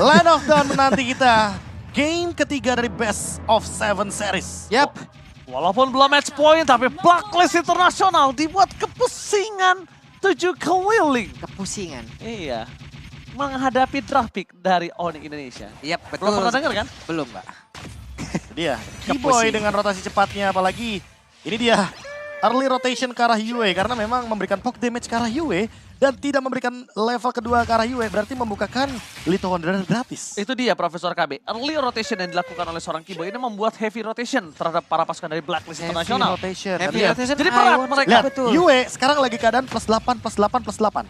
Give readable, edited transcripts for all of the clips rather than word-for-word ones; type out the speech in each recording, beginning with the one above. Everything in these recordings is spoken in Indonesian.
Land of Dawn menanti kita. Game ketiga dari Best of 7 series. Yap. Walaupun belum match point, tapi Blacklist Internasional dibuat kepusingan 7 keliling. Kepusingan. Iya. Menghadapi draft pick dari Onyx Indonesia. Yap, betul. Belum pernah denger kan? Belum, Mbak. Dia, Keyboy dengan rotasi cepatnya, apalagi ini dia early rotation ke arah Yue karena memang memberikan poke damage ke arah Yue dan tidak memberikan level kedua ke arah Yue, berarti membukakan Little Wanderer gratis. Itu dia Profesor KB. Early rotation yang dilakukan oleh seorang Keyboy ini membuat heavy rotation terhadap para pasukan dari Blacklist Internasional. Rotation. Heavy Lihat. rotation. Jadi berat mereka. Lihat, Betul. Yue sekarang lagi keadaan plus 8, plus 8, plus 8.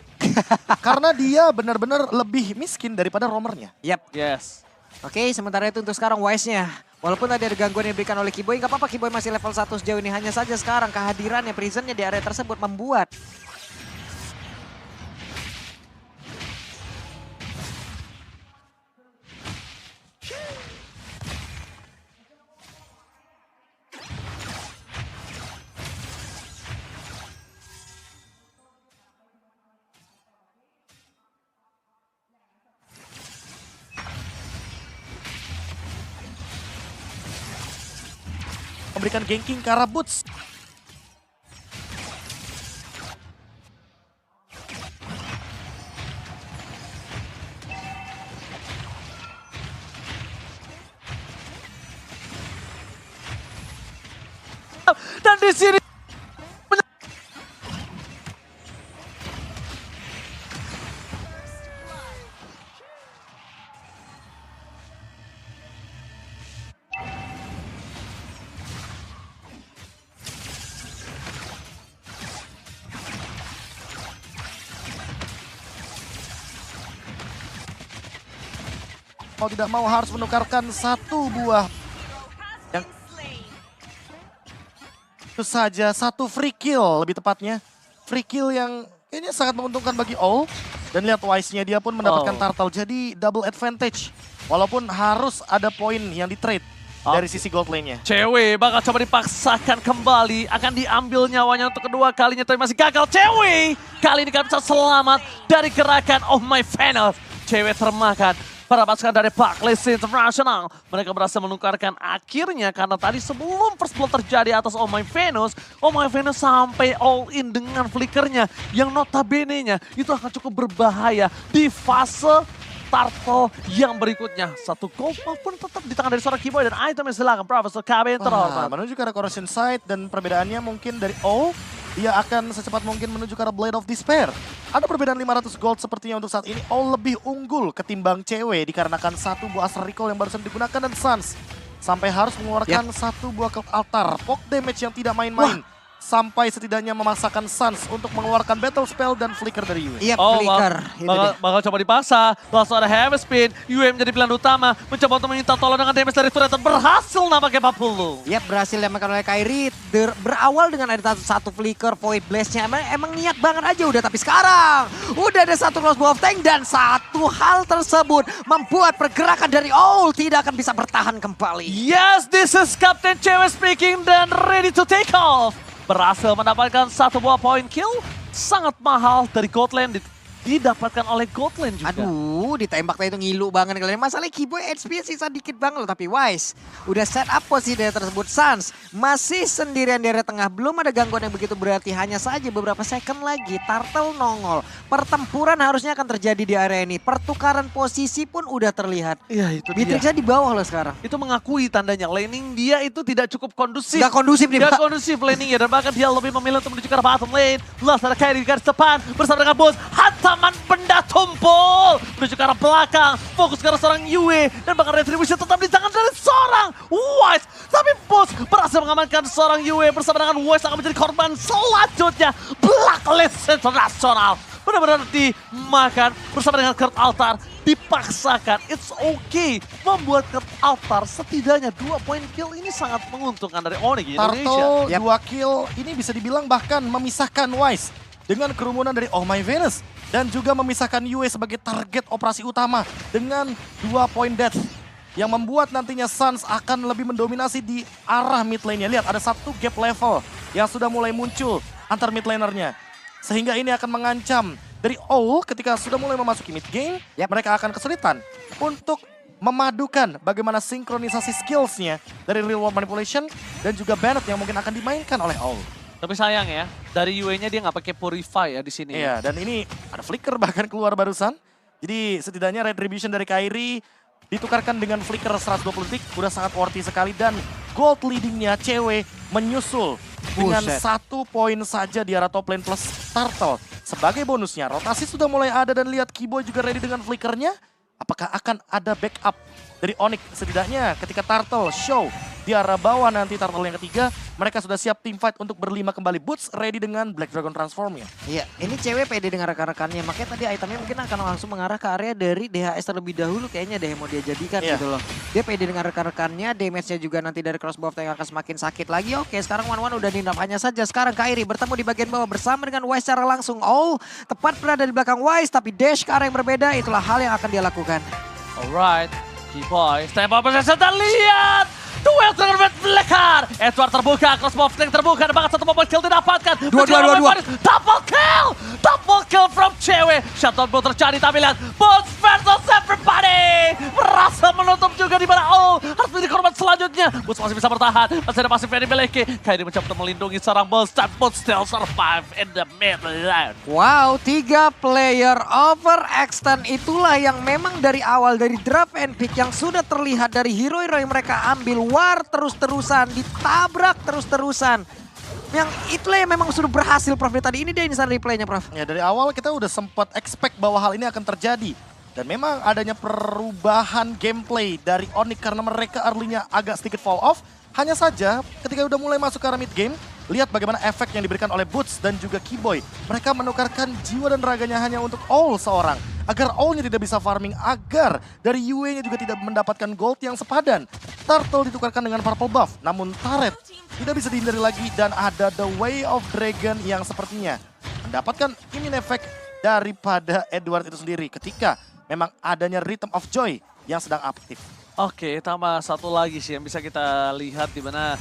Karena dia benar-benar lebih miskin daripada roamernya. Yap. Yes. Oke, sementara itu untuk sekarang Wise-nya. Walaupun tadi ada gangguan yang diberikan oleh Keyboy, nggak apa-apa Keyboy masih level 1 sejauh ini. Hanya saja sekarang kehadirannya, Prisonnya di area tersebut membuat Memberikan ganking ke arah Boots. Dan di sini Mau tidak mau harus menukarkan satu buah. Yang itu saja satu free kill lebih tepatnya. Free kill yang kayaknya sangat menguntungkan bagi All. Dan lihat Wise-nya dia pun mendapatkan turtle. Jadi double advantage. Walaupun harus ada poin yang di trade dari sisi gold lane-nya. Cewek bakal coba dipaksakan kembali. Akan diambil nyawanya untuk kedua kalinya. Tapi masih gagal. Cewek kali ini gak bisa selamat dari gerakan Oh My Venus. Cewek termakan. Para pasukan dari Blacklist International. Mereka berhasil menukarkan akhirnya karena tadi sebelum first blood terjadi atas Oh My Venus sampai all in dengan flickernya yang notabene-nya itu akan cukup berbahaya di fase turtle yang berikutnya. Satu gold pun tetap di tangan dari seorang Keyboy dan itemnya silakan Profesor KB yang terhormat. Menuju ke arah Corrosion Sight dan perbedaannya mungkin dari All. Dia akan secepat mungkin menuju ke arah Blade of Despair. Ada perbedaan 500 gold sepertinya untuk saat ini. All lebih unggul ketimbang cewek dikarenakan satu buah Astral Recall yang barusan digunakan dan Suns. Sampai harus mengeluarkan satu buah Cult Altar. Poke damage yang tidak main-main. Sampai setidaknya memaksakan Suns untuk mengeluarkan Battle Spell dan Flicker dari Yue. Iya, flicker. Bakal coba dipaksa. Langsung ada Heavy Spin. UM menjadi pilihan utama. Mencoba untuk meminta tolong dengan damage dari turret. Berhasil nampaknya 40. Yap, berhasil diamankan oleh Kairi. Berawal dengan ada satu flicker, Void Blast-nya. Emang niat banget aja udah. Tapi sekarang udah ada satu crossbow of tank. Dan satu hal tersebut membuat pergerakan dari Owl tidak akan bisa bertahan kembali. Yes, this is Captain Cewek speaking dan ready to take off. Berhasil mendapatkan satu buah point kill. Sangat mahal dari gold lane didapatkan oleh gold lane juga. Aduh, ditembaknya itu ngilu banget kalian. Masalahnya Keyboy HP sisa dikit banget loh. Tapi Wise udah set up posisi daerah tersebut. Suns masih sendirian di area tengah. Belum ada gangguan yang begitu berarti. Hanya saja beberapa second lagi. Turtle nongol. Pertempuran harusnya akan terjadi di area ini. Pertukaran posisi pun udah terlihat. Iya, itu dia. Beatrixnya di bawah loh sekarang. Itu mengakui tandanya laning dia itu tidak cukup kondusif. Gak kondusif nih, Gak Pak. kondusif laningnya dan bahkan dia lebih memilih untuk menuju ke arah bottom lane. Last ada Kairi di garis depan bersama dengan Boots. Hantaman benda tumpul menuju ke arah belakang. Fokus ke arah seorang Yue dan bahkan retribution tetap di tangan dari seorang Wise. Tapi Boots berhasil mengamankan seorang Yue bersama dengan Wise akan menjadi korban selanjutnya. Blacklist Internasional benar-benar dimakan bersama dengan Cult Altar. Dipaksakan, it's okay. Membuat Cult Altar setidaknya 2 point kill ini sangat menguntungkan dari Onyx Indonesia. Turtle 2 kill ini bisa dibilang bahkan memisahkan Wise dengan kerumunan dari Oh My Venus. Dan juga memisahkan Yue sebagai target operasi utama dengan 2 point death. Yang membuat nantinya Suns akan lebih mendominasi di arah mid lane-nya. Lihat ada satu gap level yang sudah mulai muncul antar mid lanernya. Sehingga ini akan mengancam dari Owl ketika sudah mulai memasuki mid game, mereka akan kesulitan untuk memadukan bagaimana sinkronisasi skillsnya dari real world manipulation dan juga Bennett yang mungkin akan dimainkan oleh Owl. Tapi sayang ya, dari UE-nya dia nggak pakai Purify ya di sini. Iya, dan ini ada flicker bahkan keluar barusan. Jadi setidaknya retribution dari Kairi ditukarkan dengan flicker 120 detik, udah sangat worthy sekali. Dan gold leadingnya cewek menyusul dengan 1 poin saja di arah top lane plus Turtle. Sebagai bonusnya, rotasi sudah mulai ada dan lihat Kiboy juga ready dengan flickernya. Apakah akan ada backup dari Onyx? Setidaknya ketika Turtle show di arah bawah nanti Turtle yang ketiga, mereka sudah siap team fight untuk berlima kembali. Boots ready dengan Black Dragon transformnya. Iya, ini cewek pede dengan rekan-rekannya. Makanya tadi itemnya mungkin akan langsung mengarah ke area dari DHS terlebih dahulu kayaknya deh mau dia jadikan gitu loh. Dia pede dengan rekan-rekannya, damage-nya juga nanti dari crossbow yang akan semakin sakit lagi. Oke, sekarang One udah nindap hanya saja. Sekarang Kairi bertemu di bagian bawah bersama dengan Wise secara langsung. Oh, tepat berada di belakang Wise, tapi dash ke arah yang berbeda. Itulah hal yang akan dia lakukan. Alright, Kiboy, step up possession dan lihat! Duel dengan Red Blacker. Edward terbuka, crossbow flank terbuka, ada banget satu mobil kill didapatkan. Dua. Double kill from cewek. Shutdown belum terjadi, tapi lihat. Bulls versus everybody. Merasa menutup juga di mana. Oh, harus menjadi korban selanjutnya. Bulls masih bisa bertahan. Masih ada pasif yang dimiliki. Kairi mencoba untuk melindungi seorang Bulls. Dan Bulls still survive in the mid lane. Wow, 3 player overextend itulah yang memang dari awal dari draft and pick yang sudah terlihat dari hero-hero yang mereka ambil. War terus-terusan, ditabrak terus-terusan. Yang itulah yang memang sudah berhasil, Prof. Tadi ini dia instant replaynya, Prof. Ya, dari awal kita udah sempat expect bahwa hal ini akan terjadi. Dan memang adanya perubahan gameplay dari Onyx karena mereka early-nya agak sedikit fall off. Hanya saja ketika udah mulai masuk ke arah mid game, lihat bagaimana efek yang diberikan oleh Boots dan juga Kiboy. Mereka menukarkan jiwa dan raganya hanya untuk Owl seorang. Agar Owl-nya tidak bisa farming, agar dari Yue-nya juga tidak mendapatkan gold yang sepadan. Turtle ditukarkan dengan purple buff, namun turret tidak bisa dihindari lagi dan ada The Way of Dragon yang sepertinya mendapatkan immune effect daripada Edward itu sendiri ketika memang adanya Rhythm of Joy yang sedang aktif. Oke, tambah satu lagi sih yang bisa kita lihat di mana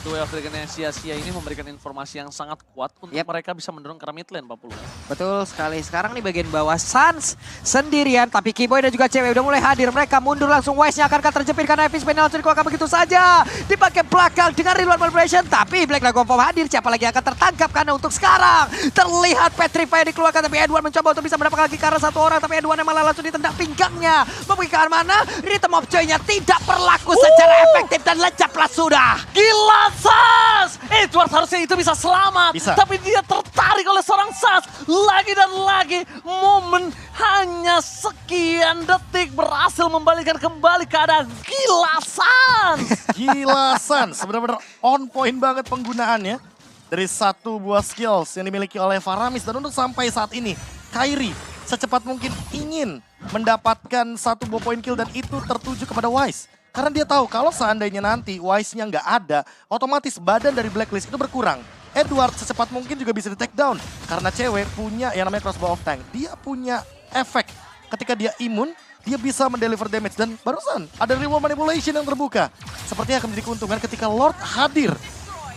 Duel of Dragon yang sia-sia ini memberikan informasi yang sangat kuat untuk mereka bisa mendorong ke mid lane, Pak Pulu. Betul sekali. Sekarang nih bagian bawah Suns sendirian, tapi Kiboy dan juga cewek udah mulai hadir. Mereka mundur langsung, Wise-nya akan terjepit karena Epic Spin langsung dikeluarkan begitu saja. Dipakai belakang dengan Reload Manipulation, tapi Black Dragon Form hadir. Siapa lagi yang akan tertangkap karena untuk sekarang terlihat Petrify dikeluarkan, tapi Edward mencoba untuk bisa mendapatkan lagi karena satu orang, tapi Edward malah langsung ditendang pinggangnya. Mempergi ke arah mana? Rhythm of Joy-nya tidak berlaku secara efektif dan lecaplah sudah. Gila, Sas! Edward harusnya itu bisa selamat. Tapi dia tertarik oleh seorang Sas. Lagi dan lagi, momen hanya sekian detik berhasil membalikan kembali keadaan. Gila, Sans! Gila, Sans. Benar-benar on point banget penggunaannya. Dari satu buah skills yang dimiliki oleh Faramis. Dan untuk sampai saat ini, Kairi secepat mungkin ingin mendapatkan satu buah point kill dan itu tertuju kepada Wise. Karena dia tahu kalau seandainya nanti Wise-nya nggak ada, otomatis badan dari Blacklist itu berkurang. Edward secepat mungkin juga bisa di take down. Karena cewek punya yang namanya crossbow of tank. Dia punya efek ketika dia imun, dia bisa mendeliver damage. Dan barusan ada reward manipulation yang terbuka. Sepertinya akan menjadi keuntungan ketika Lord hadir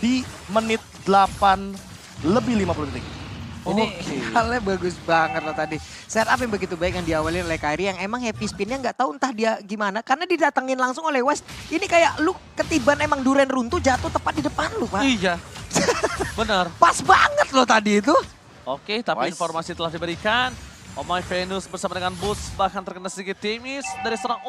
di menit 8 lebih 50 detik. Ini halnya bagus banget loh tadi. Setup yang begitu baik yang diawali oleh Kairi yang emang happy spinnya nggak tahu entah dia gimana. Karena didatengin langsung oleh West. Ini kayak lu ketiban emang duren runtuh jatuh tepat di depan lu, Pak. Iya, benar. Pas banget loh tadi itu. Oke, tapi informasi telah diberikan. Oh My Venus bersama dengan Boots bahkan terkena sedikit timis dari serang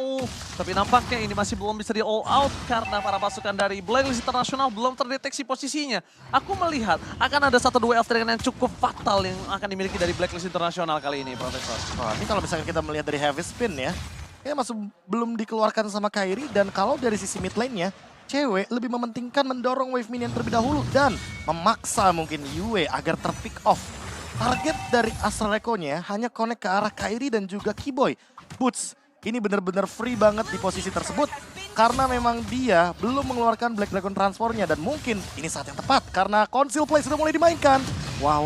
tapi nampaknya ini masih belum bisa di all out karena para pasukan dari Blacklist International belum terdeteksi posisinya. Aku melihat akan ada satu duel yang cukup fatal yang akan dimiliki dari Blacklist International kali ini, Profesor. Wah, ini kalau misalnya kita melihat dari heavy spin ya masih belum dikeluarkan sama Kairi. Dan kalau dari sisi mid lane-nya, cewek lebih mementingkan mendorong wave minion terlebih dahulu dan memaksa mungkin Yue agar terpick off. Target dari Astral Echo-nya hanya connect ke arah Kairi dan juga Kiboy. Boots ini benar-benar free banget di posisi tersebut. Karena memang dia belum mengeluarkan Black Dragon Transformnya. Dan mungkin ini saat yang tepat karena Conceal Play sudah mulai dimainkan. Wah,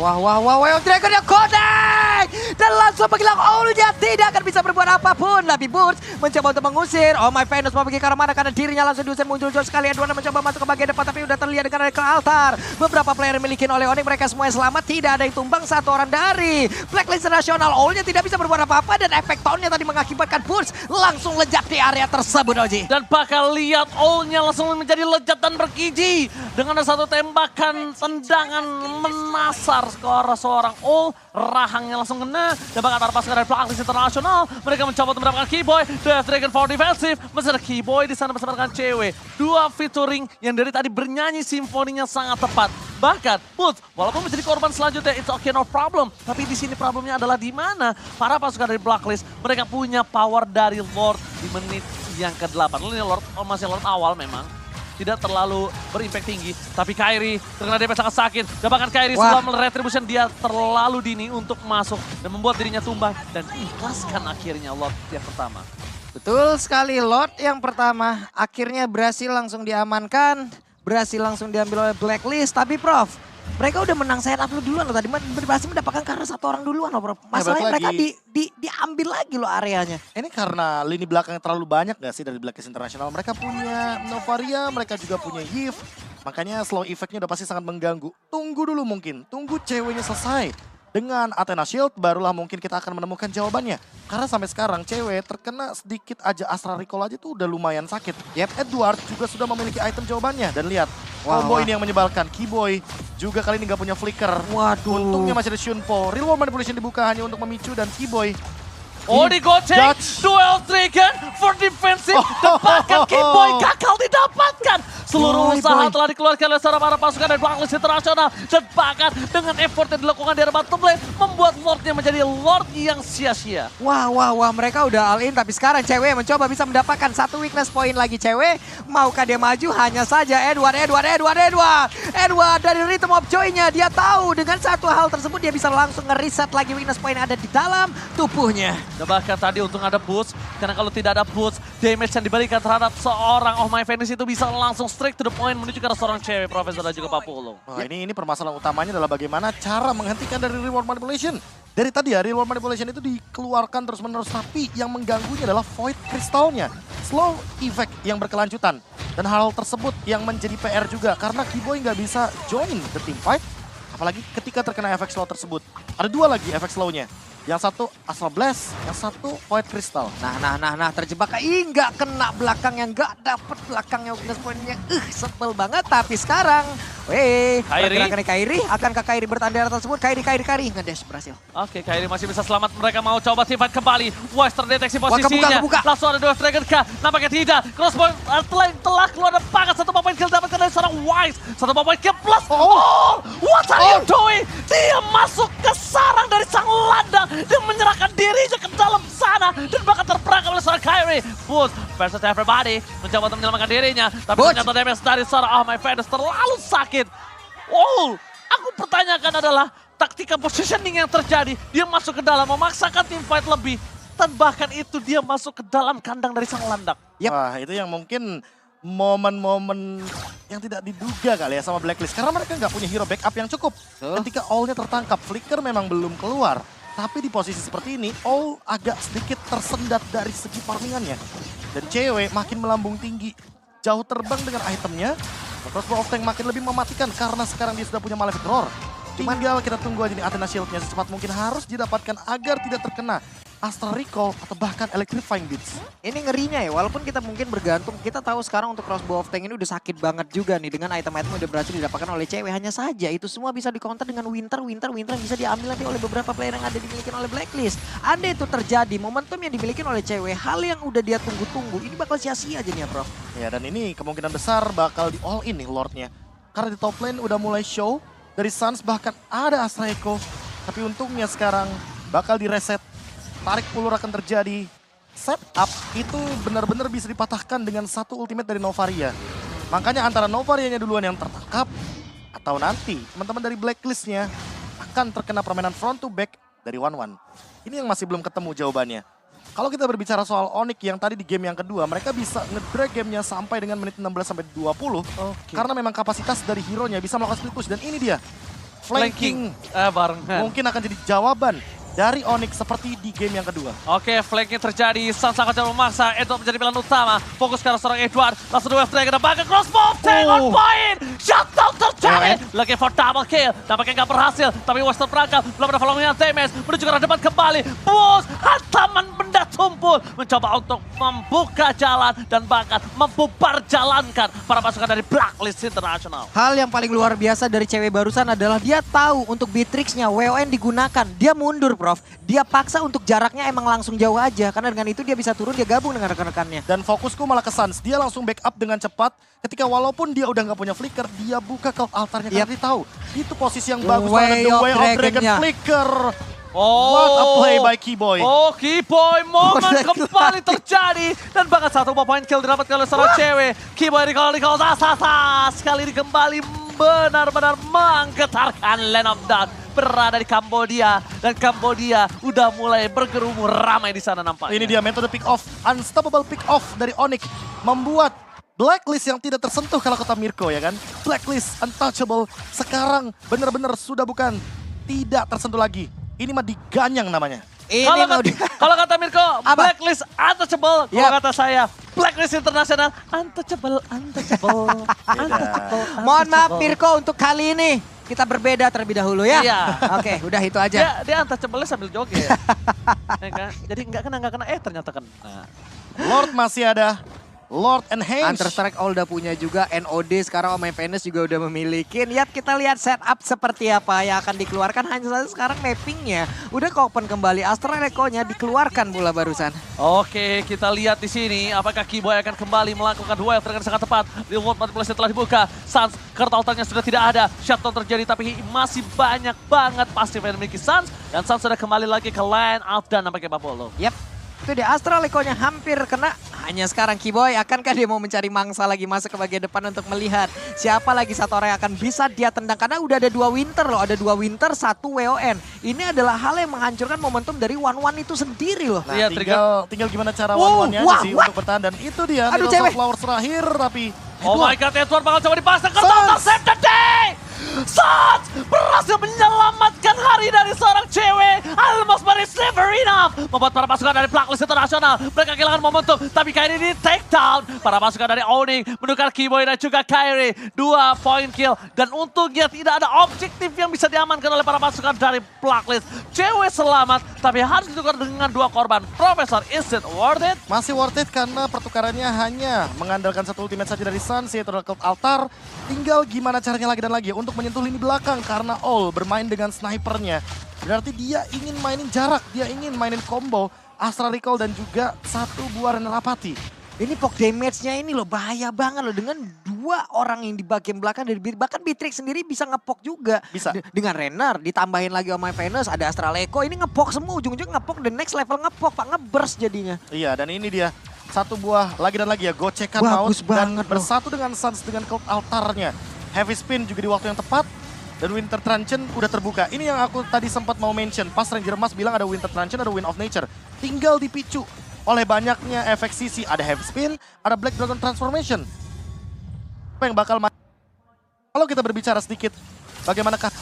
Dragon yang connect! dan langsung menghilang Owlnya tidak akan bisa berbuat apapun. Tapi Boots mencoba untuk mengusir. Oh my Venus mau pergi ke arah mana karena dirinya langsung diusir muncul jauh sekali. Edward mencoba masuk ke bagian depan tapi udah terlihat dengan ke altar. Beberapa player yang dimiliki oleh Onyx mereka semua selamat, tidak ada yang tumbang, satu orang dari Blacklist Nasional. Owlnya tidak bisa berbuat apa-apa dan efek tone-nya tadi mengakibatkan Boots langsung lejak di area tersebut, Oji. Dan bakal lihat Owlnya langsung menjadi lejat dan bergiji. Dengan ada satu tembakan tendangan menasar ke arah seorang Owl. Rahangnya langsung kena. Dan bakal ada pasukan dari Blacklist Internasional. Mereka mencoba untuk mendapatkan Keyboy. Death Dragon for defensive. Masih ada Keyboy di sana bersama dengan cewek. Dua featuring yang dari tadi bernyanyi simfoninya sangat tepat. Bahkan Boots walaupun menjadi korban selanjutnya, it's okay, no problem. Tapi di sini problemnya adalah di mana para pasukan dari Blacklist mereka punya power dari Lord di menit yang ke-8. Ini Lord masih Lord awal memang. Tidak terlalu berimpact tinggi. Tapi Kairi terkena DP sangat sakit. Dan bahkan Kairi setelah retribution dia terlalu dini untuk masuk. Dan membuat dirinya tumbang. Dan ikhlaskan akhirnya Lord yang pertama. Betul sekali, Lord yang pertama akhirnya berhasil langsung diamankan. Berhasil langsung diambil oleh Blacklist. Tapi Prof, mereka udah menang set up duluan loh tadi. Berhasil mendapatkan karena satu orang duluan loh, Prof. Masalahnya mereka diambil lagi loh areanya. Ini karena lini belakangnya terlalu banyak gak sih dari Blacklist International? Mereka punya Novaria, mereka juga punya Yves. Makanya slow effect-nya udah pasti sangat mengganggu. Tunggu dulu mungkin, tunggu ceweknya selesai. Dengan Athena Shield barulah mungkin kita akan menemukan jawabannya. Karena sampai sekarang cewek terkena sedikit aja Astra Recall aja tuh udah lumayan sakit. Edward juga sudah memiliki item jawabannya. Dan lihat, combo ini yang menyebalkan. Keyboy juga kali ini gak punya flicker. Waduh. Untungnya masih ada Shunpo. Real World Manipulation dibuka hanya untuk memicu dan Keyboy. Oh digoceng, duel Dragon for defensive, dan bahkan Keyboy gagal didapatkan. Seluruh usaha telah dikeluarkan oleh seorang para pasukan dari Blacklist Internasional. Dan bahkan dengan effort yang dilakukan di bottom lane, membuat Lordnya menjadi Lord yang sia-sia. Wah, mereka udah all in, tapi sekarang cewek mencoba bisa mendapatkan satu weakness point lagi cewek. Maukah dia maju? Hanya saja Edward dari Rhythm of Joy-nya. Dia tahu dengan satu hal tersebut dia bisa langsung nge-reset lagi weakness point yang ada di dalam tubuhnya. Dan bahkan tadi untung ada boost, karena kalau tidak ada boost, damage yang diberikan terhadap seorang Oh My Venus itu bisa langsung straight to the point menuju ke arah seorang cewek, Profesor dan juga Pak Pulung. Wah, ini permasalahan utamanya adalah bagaimana cara menghentikan dari Reward Manipulation. Dari tadi ya, Reward Manipulation itu dikeluarkan terus-menerus, tapi yang mengganggunya adalah Void Crystal-nya. Slow effect yang berkelanjutan. Dan hal tersebut yang menjadi PR juga, karena Keyboy nggak bisa join the team fight. Apalagi ketika terkena efek slow tersebut. Ada dua lagi efek slow-nya. Yang satu Astral Blast, yang satu Void Crystal. Nah, terjebak. Nggak kena belakangnya, nggak dapet belakangnya weakness point-nya. Sebel banget, tapi sekarang, pergerakan Kairi, akankah Kairi bertahan di area tersebut? Kairi, ngedash berhasil. Oke, Kairi masih bisa selamat, mereka mau coba team fight kembali. Wise terdeteksi posisinya, kebuka. langsung ada Death Dragon kah? Nampaknya tidak, Crossbow telah keluar dan bahkan satu point kill dapatkan dari seorang Wise. Satu point kill plus, what are you doing? Dia masuk ke sarang dari sang landang dan menyerahkan dirinya ke dalam sana dan bahkan terperangkap oleh seorang Kairi. Boots versus everybody mencoba untuk menyelamatkan dirinya, tapi ternyata damage dari seorang Oh My Venus terlalu sakit. Aku pertanyakan adalah taktika positioning yang terjadi. Dia masuk ke dalam memaksakan tim fight lebih, dan bahkan itu dia masuk ke dalam kandang dari sang landak. Wah, itu yang mungkin momen-momen yang tidak diduga kali ya sama Blacklist. Karena mereka nggak punya hero backup yang cukup. Ketika All-nya tertangkap, Flicker memang belum keluar. Tapi di posisi seperti ini, All agak sedikit tersendat dari segi farmingannya. Dan cewek makin melambung tinggi. Jauh terbang dengan itemnya. Crossbow of Tank makin lebih mematikan karena sekarang dia sudah punya Malefic Roar. Tinggal kita tunggu aja nih Athena Shield-nya secepat mungkin harus didapatkan agar tidak terkena Astral Recall atau bahkan Electrifying Beats. Ini ngerinya ya, walaupun kita mungkin bergantung, kita tahu sekarang untuk Crossbow of Tank ini udah sakit banget juga nih dengan item-item udah berhasil didapatkan oleh cewek. Hanya saja itu semua bisa di-counter dengan Winter yang bisa diambil nanti oleh beberapa player yang ada dimiliki oleh Blacklist. Andai itu terjadi, momentum yang dimiliki oleh cewek, hal yang udah dia tunggu-tunggu, ini bakal sia-sia aja nih ya, Prof. Ya, dan ini kemungkinan besar bakal di all in nih Lordnya. Karena di top lane udah mulai show, dari Suns bahkan ada Astra Echo. Tapi untungnya sekarang bakal direset. Tarik ulur akan terjadi. Setup itu benar-benar bisa dipatahkan dengan satu ultimate dari Novaria. Makanya antara Novarianya duluan yang tertangkap, atau nanti teman-teman dari Blacklist-nya akan terkena permainan front to back dari 1-1. Ini yang masih belum ketemu jawabannya. Kalau kita berbicara soal Onyx yang tadi di game yang kedua, mereka bisa nge-drag gamenya sampai dengan menit 16-20. Karena memang kapasitas dari hero-nya bisa melakukan split push. Dan ini dia, flanking. Barengan. Mungkin akan jadi jawaban dari Onyx seperti di game yang kedua. Oke, flanknya terjadi. Sans sangat jauh memaksa. Edward menjadi pilihan utama. Fokus ke arah seorang Edward. Langsung Wave Dragon. Bahkan crossbow. Take on point. Shutdown terjadi. Looking for double kill. Nampaknya nggak berhasil. Tapi Western perangkap. Belum ada following damage. Menuju ke arah depan kembali. Bus. Hantaman benda tumpul. Mencoba untuk membuka jalan. Dan bahkan membubar jalankan para pasukan dari Blacklist International. Hal yang paling luar biasa dari cewek barusan adalah dia tahu untuk Beatrix-nya WON digunakan. Dia mundur, Prof. Dia paksa untuk jaraknya emang langsung jauh aja. Karena dengan itu dia bisa turun, dia gabung dengan rekan-rekannya. Dan fokusku malah ke Sans. Dia langsung backup dengan cepat. Ketika walaupun dia udah nggak punya flicker, dia buka cloud altarnya. Karena dia tahu itu posisi yang bagus banget. The Way of Dragon flicker. What a play by Keyboy. Oh, Keyboy, momen kembali terjadi. Dan bahkan satu point kill didapatkan oleh seorang cewek. Keyboy recall sekali ini kembali benar-benar menggetarkan Land of Dawn. Berada di Kambodia. Dan Kambodia udah mulai bergerumur ramai di sana nampaknya. Ini dia metode pick off, unstoppable pick off dari Onyx. Membuat Blacklist yang tidak tersentuh kalau kata Mirko ya kan. Blacklist untouchable sekarang benar-benar sudah bukan tidak tersentuh lagi. Ini mah diganyang namanya. Kalau kata Mirko, Blacklist untouchable. Kalau kata saya, Blacklist International untouchable. Mohon maaf Mirko untuk kali ini. Kita berbeda terlebih dahulu ya. Iya. Oke, udah itu aja. Dia untouchable sambil joget. Ya kan? Jadi nggak kena, ternyata kena. Lord masih ada. Lord and Henge. Counter-Strike all udah punya juga, NOD sekarang Oh My Venus juga udah memiliki. Kita lihat setup seperti apa yang akan dikeluarkan. Hanya saja sekarang mappingnya udah open kembali. Astral Echo-nya dikeluarkan pula barusan. Oke, kita lihat di sini apakah Keyboy akan kembali melakukan wave dengan sangat tepat. Reward manipulasi telah dibuka. Sans, kartu altarnya sudah tidak ada. Shutdown terjadi tapi masih banyak banget pasif yang dimiliki Sans. Dan Sans sudah kembali lagi ke line out dan nampaknya Babolo. Yap. Itu dia Astral Echo-nya hampir kena. Hanya sekarang Keyboy, akankah dia mau mencari mangsa lagi masuk ke bagian depan untuk melihat siapa lagi satu orang yang akan bisa dia tendang. Karena udah ada 2 Winter loh, ada 2 Winter, 1 WON. Ini adalah hal yang menghancurkan momentum dari One itu sendiri loh. Nah, Iya, tinggal gimana cara one-one-nya aja sih untuk bertahan. Dan itu dia, Aduh, Needles cewek. of Flowers terakhir tapi... Oh my god, Edward bakal coba dipasang ke total save the day! Sans berhasil menyelamatkan hari dari seorang cewek. Almost but it's never enough. Membuat para pasukan dari Blacklist International mereka kehilangan momentum. Tapi kali ini di take down. Para pasukan dari Onyx menukar Keyboy dan juga Kairi. 2 point kill. Dan untungnya tidak ada objektif yang bisa diamankan oleh para pasukan dari Blacklist. Cewek selamat tapi harus ditukar dengan 2 korban. Professor, is it worth it? Masih worth it karena pertukarannya hanya mengandalkan satu ultimate saja dari Sans, yaitu Cloud Altar. Tinggal gimana caranya lagi dan lagi untuk menyentuh lini belakang karena All bermain dengan snipernya. Berarti dia ingin mainin jarak, dia ingin mainin combo Astral Recall dan juga 1 buah Renalapati. Ini poke damage-nya ini loh bahaya banget loh. Dengan 2 orang yang di bagian belakang dari bahkan Beatrix sendiri bisa ngepok juga. Bisa. Dengan Renner ditambahin lagi Oh My Venus, ada Astral Echo. Ini ngepok semua, ujung-ujung ngepok the next level ngepok Pak, ngeburst jadinya. Iya, dan ini dia 1 buah lagi dan lagi ya, gocekan Bagus maut dan banget loh. bersatu dengan Sans dengan Cloud Altarnya. Heavy spin juga di waktu yang tepat. Dan Winter Truncheon udah terbuka. Ini yang aku tadi sempat mau mention. Pas Ranger Mas bilang ada Winter Truncheon, ada Wind of Nature. Tinggal dipicu oleh banyaknya efek sisi. Ada Heavy Spin, ada Black Dragon Transformation. Apa yang bakal... Kalau kita berbicara sedikit, bagaimanakah...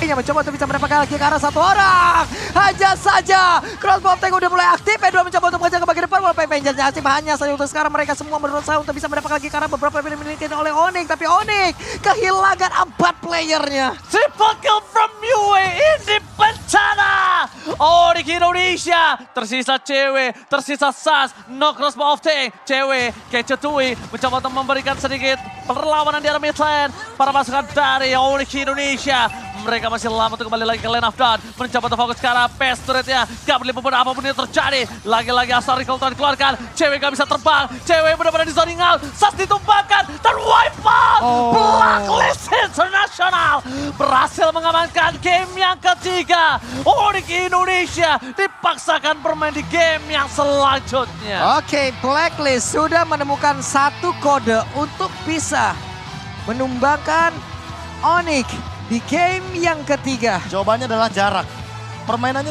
kakinya mencoba untuk bisa mendapatkan lagi ke arah satu orang. Hanya saja crossbow tank udah mulai aktif. Edward mencoba untuk mengejar ke bagian depan. Walaupun Avengers aktif hanya saja untuk sekarang mereka semua berusaha untuk bisa mendapatkan lagi ke arah beberapa yang dimiliki oleh Onyx. Tapi Onyx kehilangan 4 playernya. Triple kill from UA ini bencana. Onyx Indonesia. Tersisa cewek, tersisa Sans, no crossbow of tank. Cewek, Kecetui mencoba untuk memberikan sedikit perlawanan di arah mid lane. Para pasukan dari Onyx Indonesia. Mereka masih lama untuk kembali lagi ke lane of dawn. Mencoba untuk fokus ke arah pass turretnya. Gak boleh apapun yang terjadi. Lagi-lagi Asar Recall telah dikeluarkan. Cewek gak bisa terbang. Cewek benar-benar di zoning out. Sas ditumpahkan dan wipe out. Blacklist International berhasil mengamankan game yang ketiga. Onyx Indonesia dipaksakan bermain di game yang selanjutnya. Oke, Blacklist sudah menemukan satu kode untuk bisa menumbangkan Onyx di game yang ketiga. Jawabannya adalah jarak. Permainannya